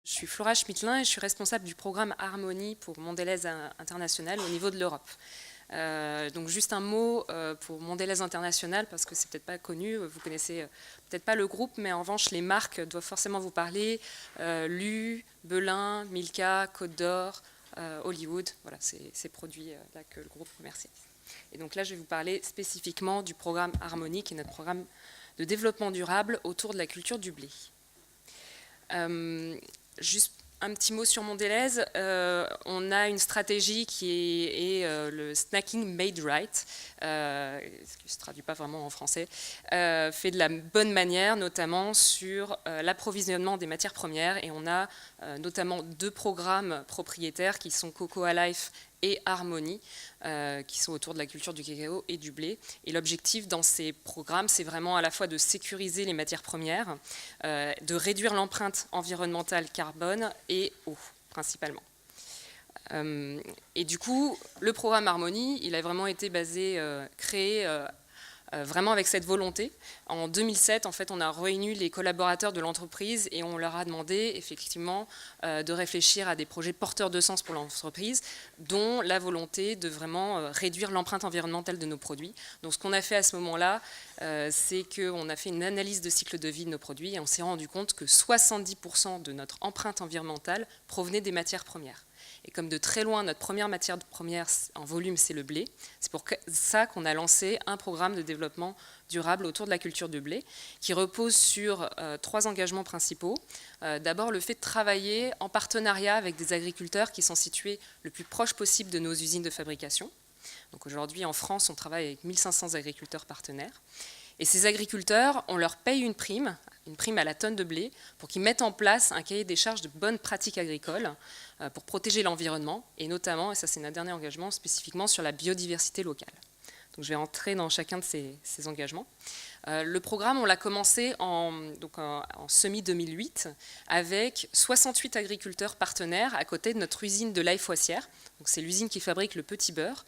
Je suis Flora Schmittlin et je suis responsable du programme Harmonie pour Mondelez International au niveau de l'Europe. Donc juste un mot pour Mondelez International parce que c'est peut-être pas connu, vous connaissez peut-être pas le groupe, mais en revanche les marques doivent forcément vous parler. Lu, Belin, Milka, Côte d'Or, Hollywood, voilà, c'est ces produits-là que le groupe commercialise. Et donc là je vais vous parler spécifiquement du programme Harmonie qui est notre programme de développement durable autour de la culture du blé. Juste un petit mot sur Mondelez. On a une stratégie qui est le snacking made right, ce qui ne se traduit pas vraiment en français, fait de la bonne manière, notamment sur l'approvisionnement des matières premières. Et on a notamment 2 programmes propriétaires qui sont Cocoa Life et Harmonie, qui sont autour de la culture du cacao et du blé. Et l'objectif dans ces programmes, c'est vraiment à la fois de sécuriser les matières premières, de réduire l'empreinte environnementale carbone et eau, principalement. Et du coup, le programme Harmonie, il a vraiment été créé vraiment avec cette volonté. En 2007, en fait, on a réuni les collaborateurs de l'entreprise et on leur a demandé effectivement de réfléchir à des projets porteurs de sens pour l'entreprise, dont la volonté de vraiment réduire l'empreinte environnementale de nos produits. Donc ce qu'on a fait à ce moment-là, c'est qu'on a fait une analyse de cycle de vie de nos produits et on s'est rendu compte que 70% de notre empreinte environnementale provenait des matières premières. Et comme de très loin, notre première matière première en volume, c'est le blé, c'est pour ça qu'on a lancé un programme de développement durable autour de la culture du blé, qui repose sur 3 engagements principaux. D'abord, le fait de travailler en partenariat avec des agriculteurs qui sont situés le plus proche possible de nos usines de fabrication. Donc aujourd'hui, en France, on travaille avec 1500 agriculteurs partenaires. Et ces agriculteurs, on leur paye une prime à la tonne de blé, pour qu'ils mettent en place un cahier des charges de bonnes pratiques agricoles pour protéger l'environnement, et notamment, et ça c'est notre dernier engagement, spécifiquement sur la biodiversité locale. Donc je vais entrer dans chacun de ces engagements. Le programme, on l'a commencé en semi-2008 avec 68 agriculteurs partenaires à côté de notre usine de l'Aille-Foissière. Donc c'est l'usine qui fabrique le petit beurre.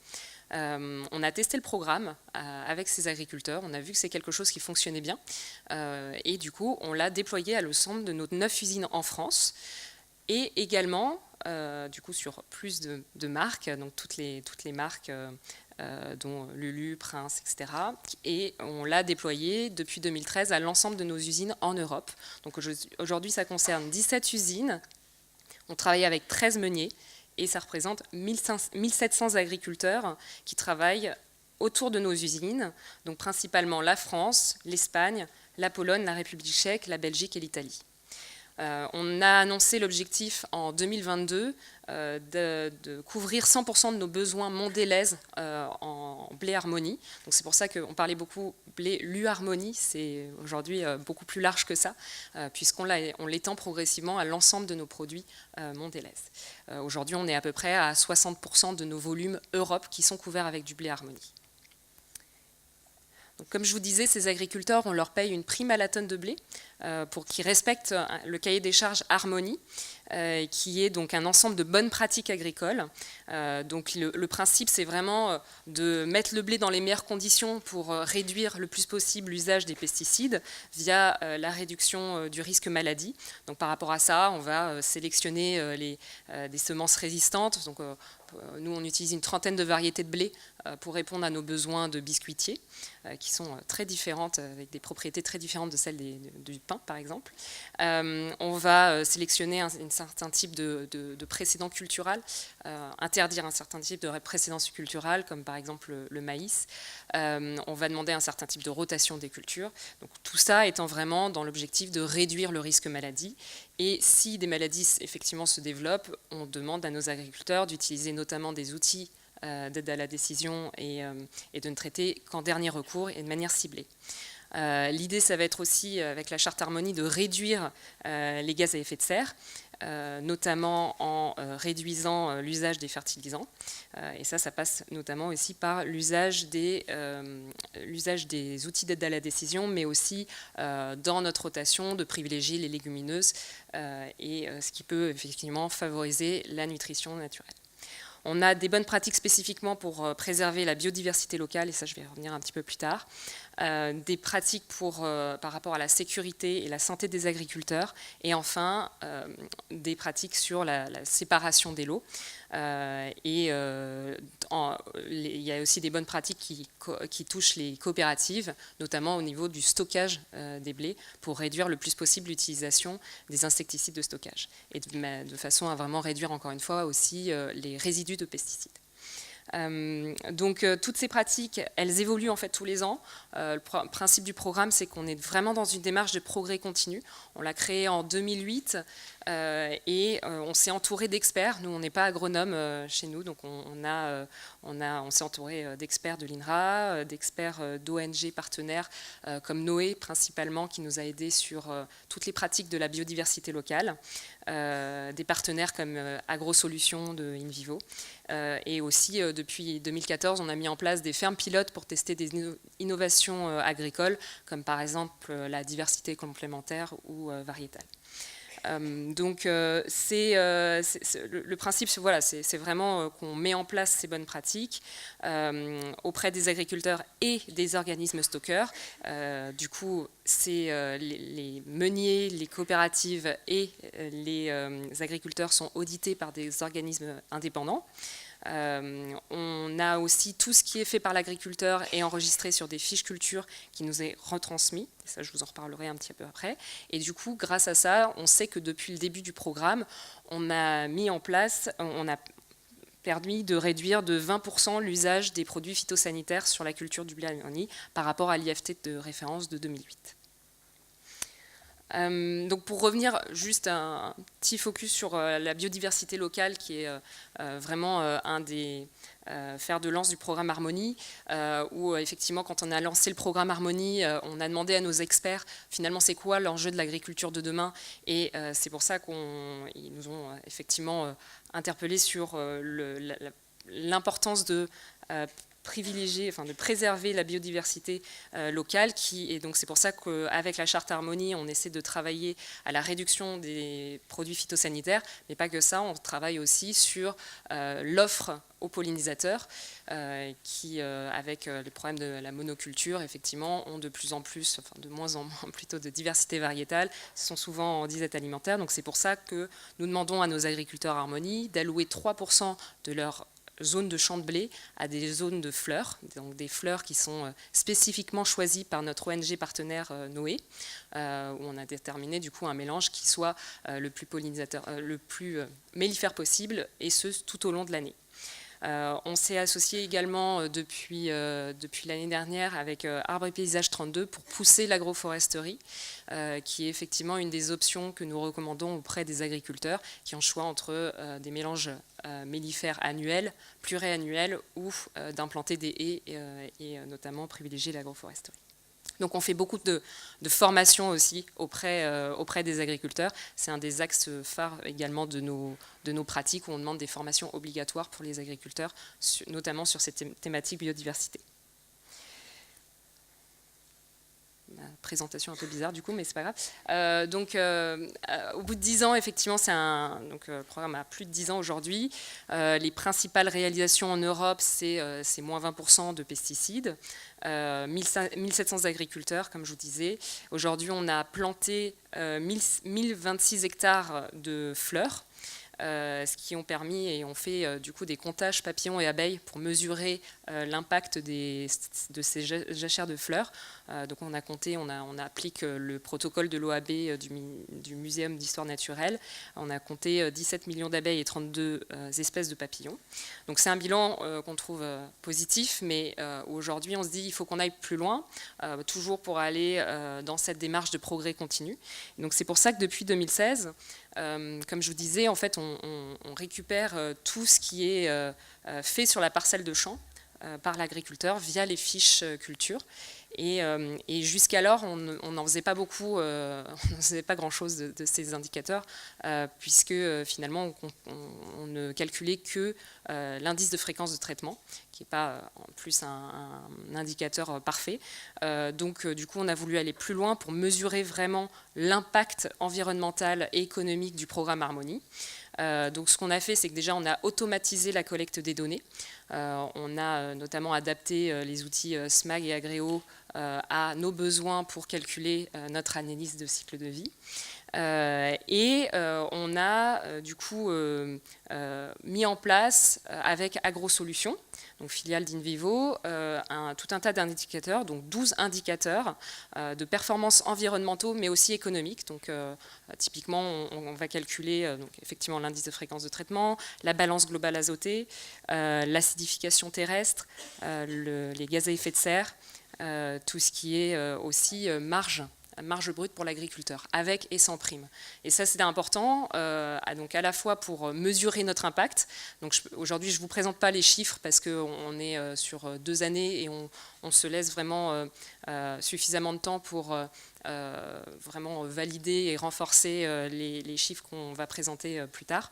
On a testé le programme avec ces agriculteurs, on a vu que c'est quelque chose qui fonctionnait bien et du coup on l'a déployé à l'ensemble de nos 9 usines en France et également du coup sur plus de marques, donc toutes les marques dont Lulu, Prince, etc. Et on l'a déployé depuis 2013 à l'ensemble de nos usines en Europe. Donc aujourd'hui ça concerne 17 usines, on travaille avec 13 meuniers. Et ça représente 1700 agriculteurs qui travaillent autour de nos usines, donc principalement la France, l'Espagne, la Pologne, la République tchèque, la Belgique et l'Italie. On a annoncé l'objectif en 2022 de couvrir 100% de nos besoins Mondelez en blé Harmonie. Donc c'est pour ça qu'on parlait beaucoup blé Lu Harmonie, c'est aujourd'hui beaucoup plus large que ça, puisqu'on l'étend progressivement à l'ensemble de nos produits Mondelez. Aujourd'hui, on est à peu près à 60% de nos volumes Europe qui sont couverts avec du blé Harmonie. Donc, comme je vous disais, ces agriculteurs, on leur paye une prime à la tonne de blé pour qu'ils respectent le cahier des charges Harmonie, qui est donc un ensemble de bonnes pratiques agricoles. Donc le principe, c'est vraiment de mettre le blé dans les meilleures conditions pour réduire le plus possible l'usage des pesticides via la réduction du risque maladie. Donc par rapport à ça, on va sélectionner des semences résistantes. Donc, nous, on utilise une trentaine de variétés de blé pour répondre à nos besoins de biscuitiers, qui sont très différentes, avec des propriétés très différentes de celles du pain, par exemple. On va sélectionner un certain type de précédent cultural, interdire un certain type de précédent cultural, comme par exemple le maïs. On va demander un certain type de rotation des cultures. Donc, tout ça étant vraiment dans l'objectif de réduire le risque maladie. Et si des maladies effectivement se développent, on demande à nos agriculteurs d'utiliser notamment des outils d'aide à la décision et de ne traiter qu'en dernier recours et de manière ciblée. L'idée, ça va être aussi, avec la charte Harmonie, de réduire les gaz à effet de serre, notamment en réduisant l'usage des fertilisants. Et ça passe notamment aussi par l'usage des outils d'aide à la décision, mais aussi dans notre rotation de privilégier les légumineuses, et ce qui peut effectivement favoriser la nutrition naturelle. On a des bonnes pratiques spécifiquement pour préserver la biodiversité locale, et ça je vais y revenir un petit peu plus tard. des pratiques par rapport à la sécurité et la santé des agriculteurs, et enfin des pratiques sur la séparation des lots. Il y a aussi des bonnes pratiques qui touchent les coopératives, notamment au niveau du stockage des blés, pour réduire le plus possible l'utilisation des insecticides de stockage, et de façon à vraiment réduire encore une fois aussi les résidus de pesticides. Toutes ces pratiques, elles évoluent en fait tous les ans. Le principe du programme, c'est qu'on est vraiment dans une démarche de progrès continu. On l'a créé en 2008 et on s'est entouré d'experts. Nous, on n'est pas agronome chez nous, donc on s'est entouré d'experts de l'INRA, d'experts d'ONG partenaires comme Noé principalement, qui nous a aidés sur toutes les pratiques de la biodiversité locale, des partenaires comme AgroSolutions de InVivo, et aussi depuis 2014, on a mis en place des fermes pilotes pour tester des innovations agricoles, comme par exemple la diversité complémentaire ou variétale. Le principe, voilà, c'est vraiment qu'on met en place ces bonnes pratiques auprès des agriculteurs et des organismes stockeurs. Du coup, c'est les meuniers, les coopératives et les agriculteurs sont audités par des organismes indépendants. On a aussi tout ce qui est fait par l'agriculteur et enregistré sur des fiches culture qui nous est retransmis. Et ça, je vous en reparlerai un petit peu après. Et du coup, grâce à ça, on sait que depuis le début du programme, on a mis en place, on a permis de réduire de 20% l'usage des produits phytosanitaires sur la culture du blé harmonie par rapport à l'IFT de référence de 2008. Donc pour revenir juste un petit focus sur la biodiversité locale qui est vraiment un des fers de lance du programme Harmonie, où effectivement quand on a lancé le programme Harmonie, on a demandé à nos experts finalement c'est quoi l'enjeu de l'agriculture de demain, et c'est pour ça qu'ils nous ont effectivement interpellés sur l'importance de privilégier, enfin de préserver la biodiversité locale, et donc c'est pour ça qu'avec la charte Harmonie, on essaie de travailler à la réduction des produits phytosanitaires, mais pas que ça, on travaille aussi sur l'offre aux pollinisateurs qui, avec les problèmes de la monoculture, effectivement, ont de plus en plus, enfin de moins en moins plutôt, de diversité variétale, sont souvent en disette alimentaire. Donc c'est pour ça que nous demandons à nos agriculteurs Harmonie d'allouer 3% de leur zones de champs de blé à des zones de fleurs, donc des fleurs qui sont spécifiquement choisies par notre ONG partenaire Noé, où on a déterminé du coup un mélange qui soit le plus mellifère possible, et ce tout au long de l'année. On s'est associé également depuis l'année dernière avec Arbres et Paysages 32 pour pousser l'agroforesterie, qui est effectivement une des options que nous recommandons auprès des agriculteurs qui ont le choix entre des mélanges mellifères annuels, pluriannuels, ou d'implanter des haies et notamment privilégier l'agroforesterie. Donc on fait beaucoup de formation aussi auprès des agriculteurs. C'est un des axes phares également de nos pratiques, où on demande des formations obligatoires pour les agriculteurs, notamment sur cette thématique biodiversité. Ma présentation un peu bizarre du coup, mais c'est pas grave. Au bout de 10 ans, effectivement, le programme a plus de 10 ans aujourd'hui. Les principales réalisations en Europe, c'est moins 20% de pesticides. 1700 agriculteurs, comme je vous disais. Aujourd'hui, on a planté 1026 hectares de fleurs, ce qui ont permis, et on fait du coup des comptages papillons et abeilles pour mesurer l'impact de ces jachères de fleurs. Donc on a compté, on applique le protocole de l'OAB du Muséum d'histoire naturelle. On a compté 17 millions d'abeilles et 32 espèces de papillons. Donc c'est un bilan qu'on trouve positif, mais aujourd'hui on se dit il faut qu'on aille plus loin, toujours pour aller dans cette démarche de progrès continu. Donc c'est pour ça que depuis 2016, comme je vous disais, en fait, on récupère tout ce qui est fait sur la parcelle de champ par l'agriculteur via les fiches culture. Et jusqu'alors, on n'en faisait pas beaucoup, on n'en faisait pas grand-chose de ces indicateurs, puisque finalement, on ne calculait que l'indice de fréquence de traitement, qui n'est pas en plus un indicateur parfait. Du coup, on a voulu aller plus loin pour mesurer vraiment l'impact environnemental et économique du programme Harmonie. Donc ce qu'on a fait, c'est que déjà on a automatisé la collecte des données. On a notamment adapté les outils SMAG et Agreo à nos besoins pour calculer notre analyse de cycle de vie. On a du coup mis en place avec AgroSolutions, donc filiale d'Invivo, tout un tas d'indicateurs, donc 12 indicateurs de performance environnementaux mais aussi économiques. Donc typiquement on va calculer donc, effectivement l'indice de fréquence de traitement, la balance globale azotée, l'acidification terrestre, les gaz à effet de serre, tout ce qui est aussi marge brute pour l'agriculteur, avec et sans prime. Et ça, c'est important, donc à la fois pour mesurer notre impact. Donc aujourd'hui, je ne vous présente pas les chiffres parce qu'on est sur 2 années et on se laisse vraiment suffisamment de temps pour vraiment valider et renforcer les chiffres qu'on va présenter plus tard.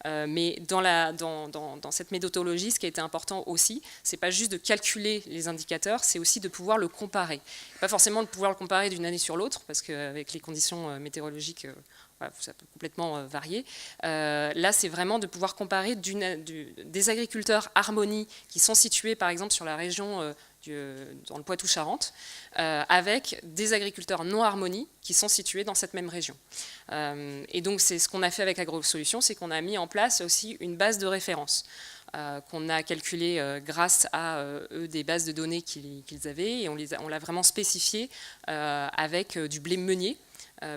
Mais dans cette méthodologie, ce qui a été important aussi, c'est pas juste de calculer les indicateurs, c'est aussi de pouvoir le comparer. Pas forcément de pouvoir le comparer d'une année sur l'autre, parce qu'avec les conditions météorologiques, ça peut complètement varier. Là, c'est vraiment de pouvoir comparer des agriculteurs Harmonie qui sont situés, par exemple, sur la région dans le Poitou-Charentes, avec des agriculteurs non Harmonie qui sont situés dans cette même région. Et donc, c'est ce qu'on a fait avec AgroSolutions, c'est qu'on a mis en place aussi une base de référence qu'on a calculée grâce à eux des bases de données qu'ils avaient, et on l'a vraiment spécifié avec du blé meunier,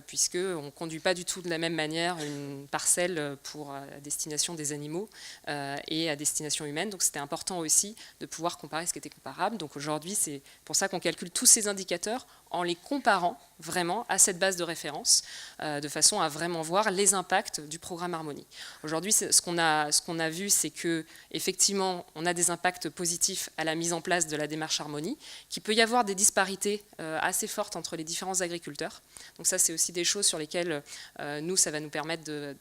puisqu'on ne conduit pas du tout de la même manière une parcelle pour à destination des animaux et à destination humaine. Donc c'était important aussi de pouvoir comparer ce qui était comparable. Donc aujourd'hui, c'est pour ça qu'on calcule tous ces indicateurs en les comparant vraiment à cette base de référence, de façon à vraiment voir les impacts du programme Harmonie. Aujourd'hui, ce qu'on a vu, c'est que effectivement, on a des impacts positifs à la mise en place de la démarche Harmonie, qu'il peut y avoir des disparités assez fortes entre les différents agriculteurs. Donc ça, c'est aussi des choses sur lesquelles nous, ça va nous permettre de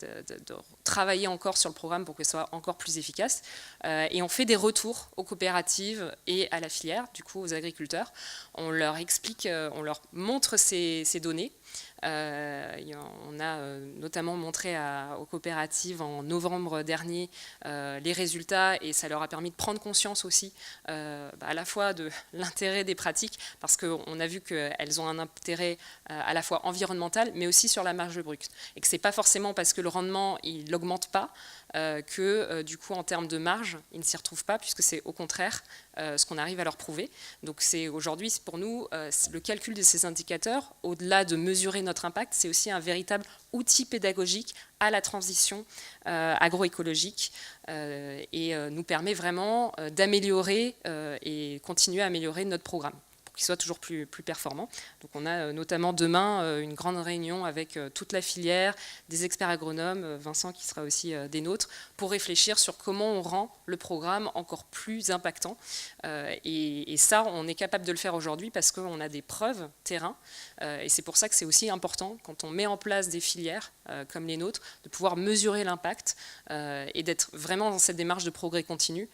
travailler encore sur le programme pour que ce soit encore plus efficace. Et on fait des retours aux coopératives et à la filière, du coup aux agriculteurs. On leur explique, on leur montre ces données. On a notamment montré aux coopératives en novembre dernier les résultats, et ça leur a permis de prendre conscience aussi à la fois de l'intérêt des pratiques, parce qu'on a vu qu'elles ont un intérêt à la fois environnemental mais aussi sur la marge brute, et que c'est pas forcément parce que le rendement il n'augmente pas que du coup en termes de marge ils ne s'y retrouvent pas, puisque c'est au contraire ce qu'on arrive à leur prouver. Donc c'est aujourd'hui pour nous le calcul de ces indicateurs, au-delà de mesurer notre impact, c'est aussi un véritable outil pédagogique à la transition agroécologique et nous permet vraiment d'améliorer et continuer à améliorer notre programme pour qu'il soit toujours plus performant. Donc on a notamment demain une grande réunion avec toute la filière, des experts agronomes, Vincent qui sera aussi des nôtres, pour réfléchir sur comment on rend le programme encore plus impactant. Et ça, on est capable de le faire aujourd'hui parce qu'on a des preuves terrain. Et c'est pour ça que c'est aussi important, quand on met en place des filières comme les nôtres, de pouvoir mesurer l'impact et d'être vraiment dans cette démarche de progrès continu,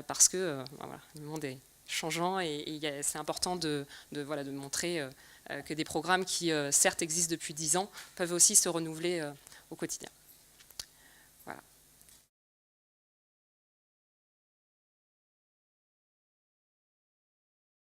parce que voilà, le monde est changeant et c'est important de montrer que des programmes qui certes existent depuis 10 ans peuvent aussi se renouveler au quotidien.